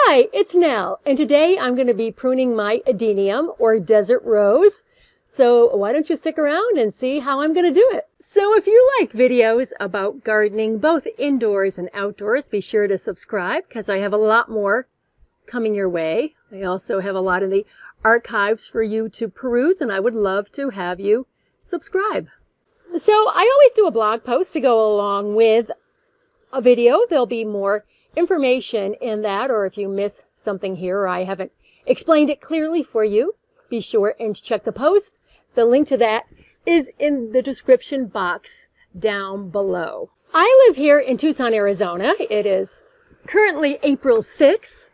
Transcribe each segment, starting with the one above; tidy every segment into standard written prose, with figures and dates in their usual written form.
Hi, it's Nell, and today I'm going to be pruning my Adenium, or desert rose. So why don't you stick around and see how I'm going to do it. So if you like videos about gardening, both indoors and outdoors, be sure to subscribe because I have a lot more coming your way. I also have a lot in the archives for you to peruse, and I would love to have you subscribe. So I always do a blog post to go along with a video. There'll be more information in that, or if you miss something here or I haven't explained it clearly for you, be sure and check the post. The link to that is in the description box down below. I live here in Tucson, Arizona. It is currently April 6th,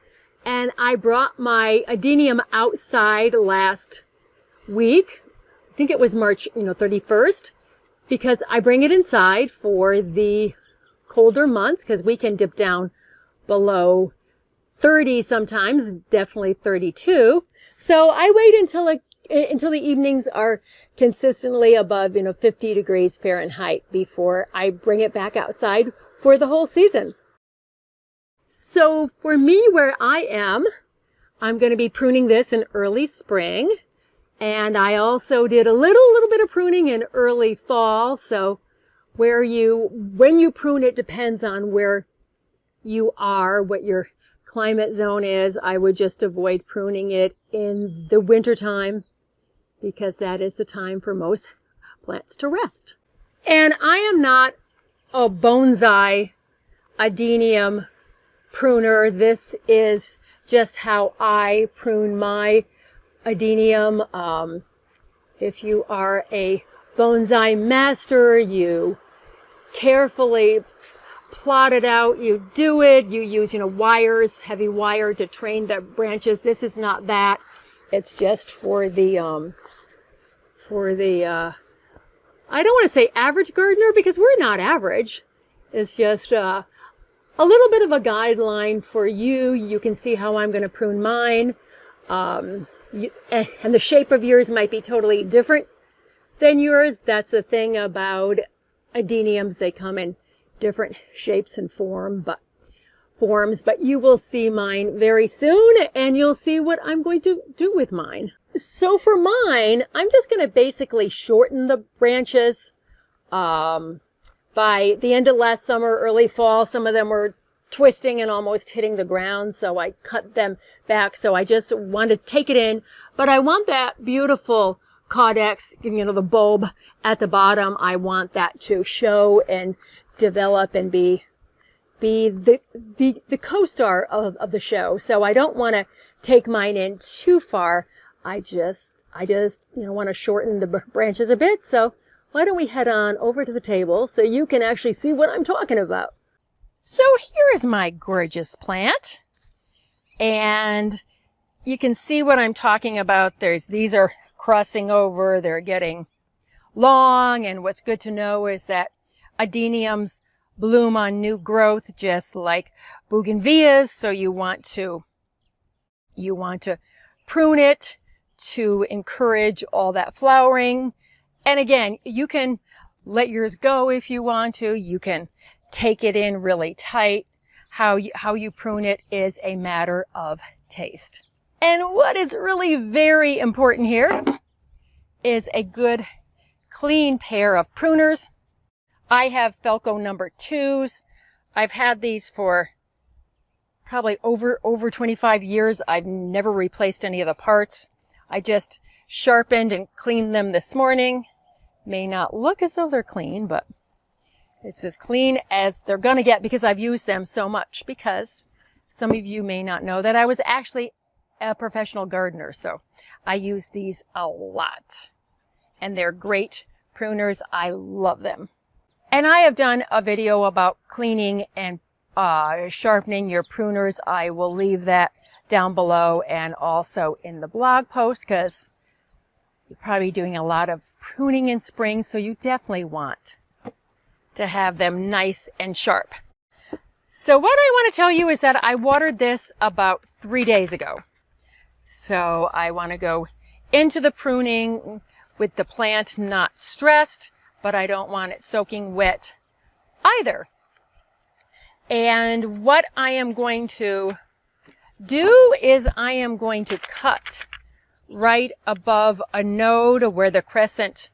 and I brought my Adenium outside last week. I think it was March 31st, because I bring it inside for the colder months because we can dip down below 30 sometimes, definitely 32. So I wait until the evenings are consistently above 50 degrees Fahrenheit before I bring it back outside for the whole season. So for me, where I am, I'm going to be pruning this in early spring, and I also did a little bit of pruning in early fall. So when you prune, it depends on where you are, what your climate zone is. I would just avoid pruning it in the winter time because that is the time for most plants to rest. And I am not a bonsai Adenium pruner. This is just how I prune my Adenium. If you are a bonsai master, you carefully plot it out, you do it, you use wires, heavy wire to train the branches. This is not that. It's just for the I don't want to say average gardener, because we're not average. It's just a little bit of a guideline for you. You can see how I'm going to prune mine, and the shape of yours might be totally different than yours. That's the thing about Adeniums. They come in different shapes and forms, but you will see mine very soon, and you'll see what I'm going to do with mine. So for mine, I'm just going to basically shorten the branches. By the end of last summer, early fall, some of them were twisting and almost hitting the ground, so I cut them back. So I just want to take it in, but I want that beautiful caudex, the bulb at the bottom. I want that to show and develop and be the co-star of the show. So I don't want to take mine in too far. I just want to shorten the branches a bit. So why don't we head on over to the table so you can actually see what I'm talking about. So here is my gorgeous plant, and you can see what I'm talking about. These are crossing over, they're getting long, and what's good to know is that Adeniums bloom on new growth just like bougainvilleas, so you want to prune it to encourage all that flowering. And again, you can let yours go if you want to. You can take it in really tight. How you prune it is a matter of taste. And what is really very important here is a good clean pair of pruners. I have Felco number 2s. I've had these for probably over 25 years. I've never replaced any of the parts. I just sharpened and cleaned them this morning. May not look as though they're clean, but it's as clean as they're gonna get because I've used them so much. Because some of you may not know that I was actually a professional gardener, so I use these a lot. And they're great pruners. I love them. And I have done a video about cleaning and sharpening your pruners. I will leave that down below and also in the blog post, because you're probably doing a lot of pruning in spring, so you definitely want to have them nice and sharp. So what I want to tell you is that I watered this about 3 days ago. So I want to go into the pruning with the plant not stressed, but I don't want it soaking wet either. And what I am going to do is I am going to cut right above a node where the crescent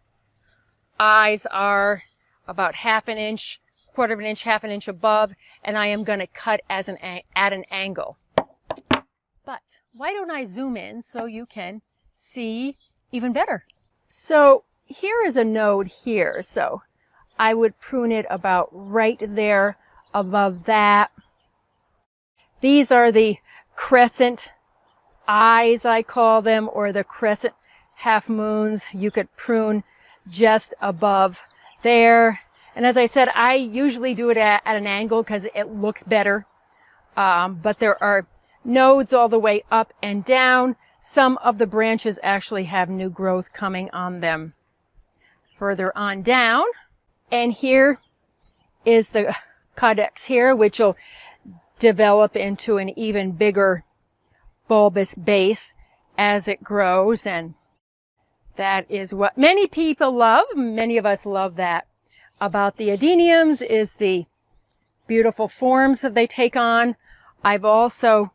eyes are, about half an inch, quarter of an inch, half an inch above, and I am going to cut at an angle. But why don't I zoom in so you can see even better? So here is a node here, so I would prune it about right there above that. These are the crescent eyes, I call them, or the crescent half moons. You could prune just above there. And as I said, I usually do it at an angle because it looks better. But there are nodes all the way up and down. Some of the branches actually have new growth coming on them further on down. And here is the caudex here, which will develop into an even bigger bulbous base as it grows. And that is what many people love. Many of us love that about the Adeniums, is the beautiful forms that they take on. I've also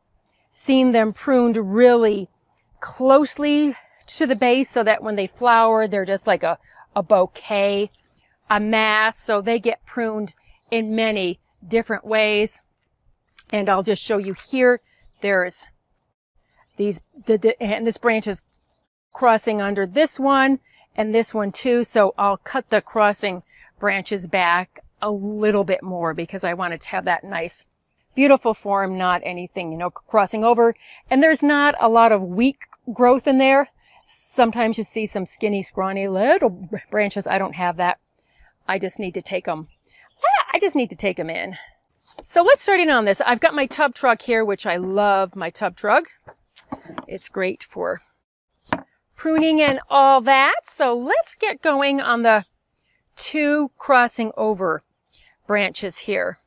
seen them pruned really closely to the base so that when they flower, they're just like a bouquet, a mass. So they get pruned in many different ways. And I'll just show you here. There's these, and this branch is crossing under this one and this one too. So I'll cut the crossing branches back a little bit more because I want it to have that nice, beautiful form, not anything, crossing over. And there's not a lot of weak growth in there. Sometimes you see some skinny, scrawny little branches. I don't have that. I just need to take them. I just need to take them in. So let's start in on this. I've got my tub truck here, which I love my tub truck. It's great for pruning and all that. So let's get going on the two crossing over branches here.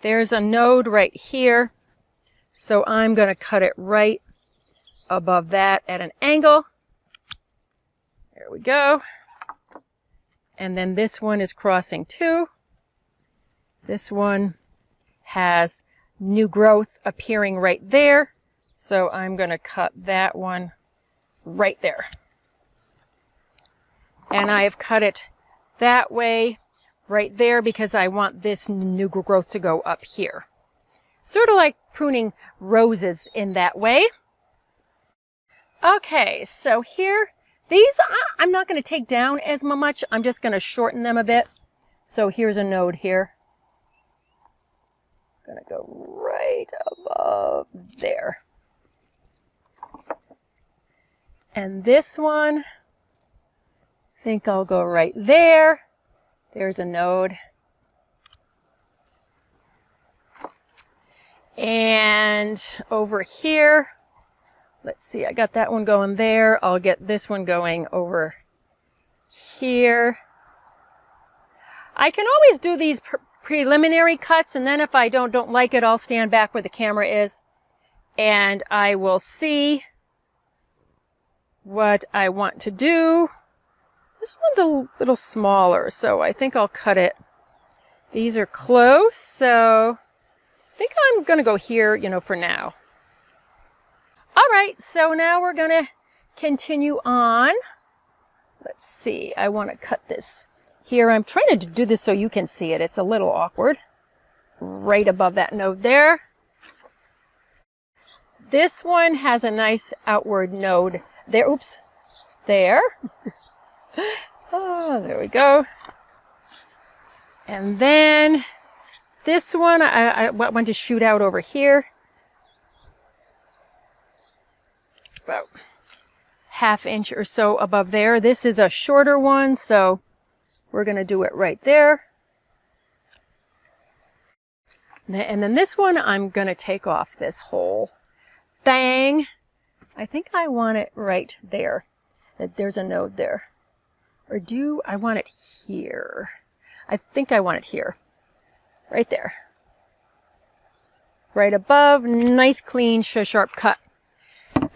There's a node right here. So I'm going to cut it right above that at an angle. There we go. And then this one is crossing too. This one has new growth appearing right there. So I'm going to cut that one right there. And I have cut it that way right there because I want this new growth to go up here. Sort of like pruning roses in that way. Okay, so here, these I'm not going to take down as much. I'm just going to shorten them a bit. So here's a node here. I'm going to go right above there. And this one, I think I'll go right there. There's a node. And over here, let's see, I got that one going there. I'll get this one going over here. I can always do these preliminary cuts, and then if I don't like it, I'll stand back where the camera is and I will see what I want to do. This one's a little smaller, so I think I'll cut it. These are close, so I think I'm going to go here, for now. All right, so now we're going to continue on. Let's see, I want to cut this here. I'm trying to do this so you can see it. It's a little awkward. Right above that node there. This one has a nice outward node there. Oops, there. Oh, there we go. And then this one, I want to shoot out over here. About ½ inch or so above there. This is a shorter one, so we're going to do it right there. And then this one, I'm going to take off this whole thing. I think I want it right there. There's a node there. Or do I want it here? I think I want it here. Right there. Right above. Nice, clean, sharp cut.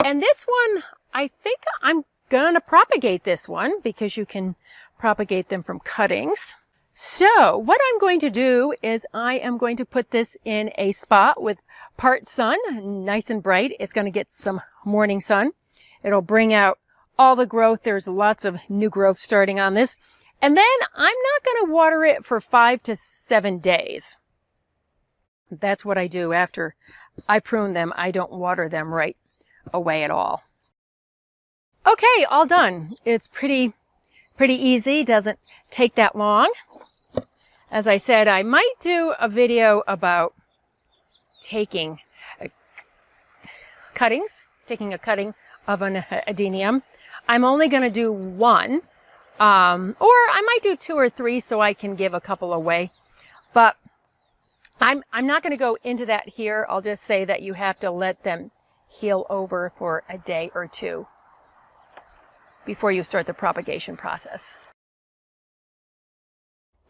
And this one, I think I'm going to propagate this one because you can propagate them from cuttings. So what I'm going to do is I am going to put this in a spot with part sun, nice and bright. It's going to get some morning sun. It'll bring out all the growth. There's lots of new growth starting on this. And then I'm not going to water it for 5 to 7 days. That's what I do after I prune them. I don't water them right away at all. Okay, all done. It's pretty easy. Doesn't take that long. As I said, I might do a video about taking cuttings, taking a cutting of an Adenium. I'm only going to do one, or I might do 2 or 3 so I can give a couple away. But I'm not going to go into that here. I'll just say that you have to let them heal over for a day or 2 before you start the propagation process.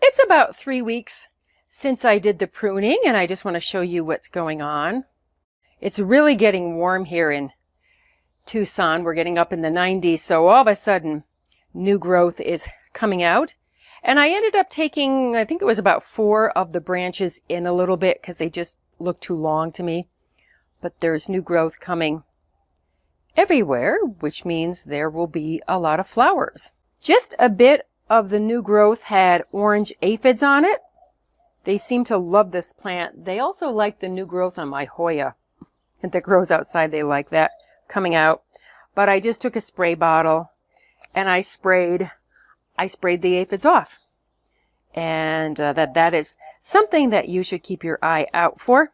It's about 3 weeks since I did the pruning, and I just want to show you what's going on. It's really getting warm here in Tucson. We're getting up in the 90s, so all of a sudden new growth is coming out. And I ended up taking, I think it was about 4 of the branches in a little bit because they just looked too long to me. But there's new growth coming everywhere, which means there will be a lot of flowers. Just a bit of the new growth had orange aphids on it. They seem to love this plant. They also like the new growth on my Hoya that grows outside. They like that coming out. But I just took a spray bottle and I sprayed the aphids off. And that is something that you should keep your eye out for.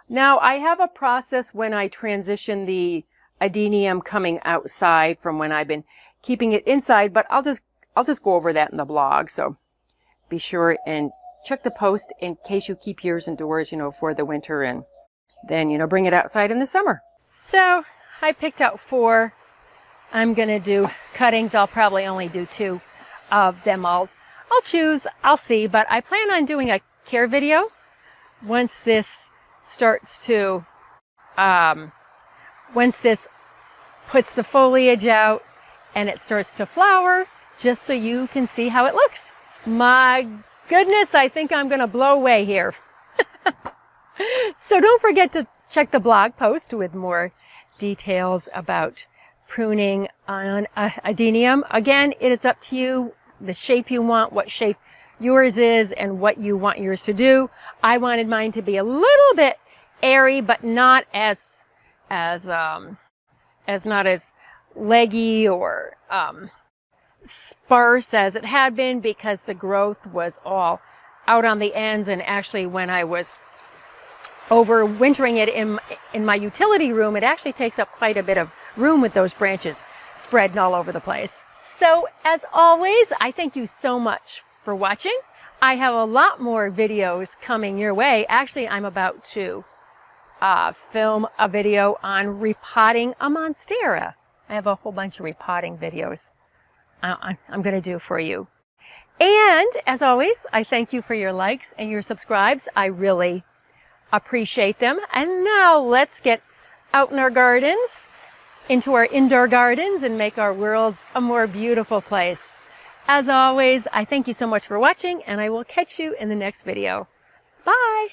Now I have a process when I transition the Adenium coming outside from when I've been keeping it inside, but I'll just go over that in the blog. So be sure and check the post in case you keep yours indoors, for the winter, and then, bring it outside in the summer. So I picked out 4. I'm going to do cuttings. I'll probably only do 2 of them. I'll choose. I'll see. But I plan on doing a care video once this starts to, once this puts the foliage out and it starts to flower, just so you can see how it looks. My goodness, I think I'm going to blow away here. So don't forget to check the blog post with more details about pruning on Adenium. Again, it is up to you, the shape you want, what shape yours is, and what you want yours to do. I wanted mine to be a little bit airy, but not as not as leggy or sparse as it had been, because the growth was all out on the ends. And actually, when I was overwintering it in my utility room, it actually takes up quite a bit of room with those branches spread all over the place. So as always, I thank you so much for watching. I have a lot more videos coming your way. Actually, I'm about to film a video on repotting a monstera. I have a whole bunch of repotting videos I'm going to do for you. And as always, I thank you for your likes and your subscribes. I really appreciate them. And now let's get out in our gardens, into our indoor gardens, and make our worlds a more beautiful place. As always, I thank you so much for watching, and I will catch you in the next video. Bye!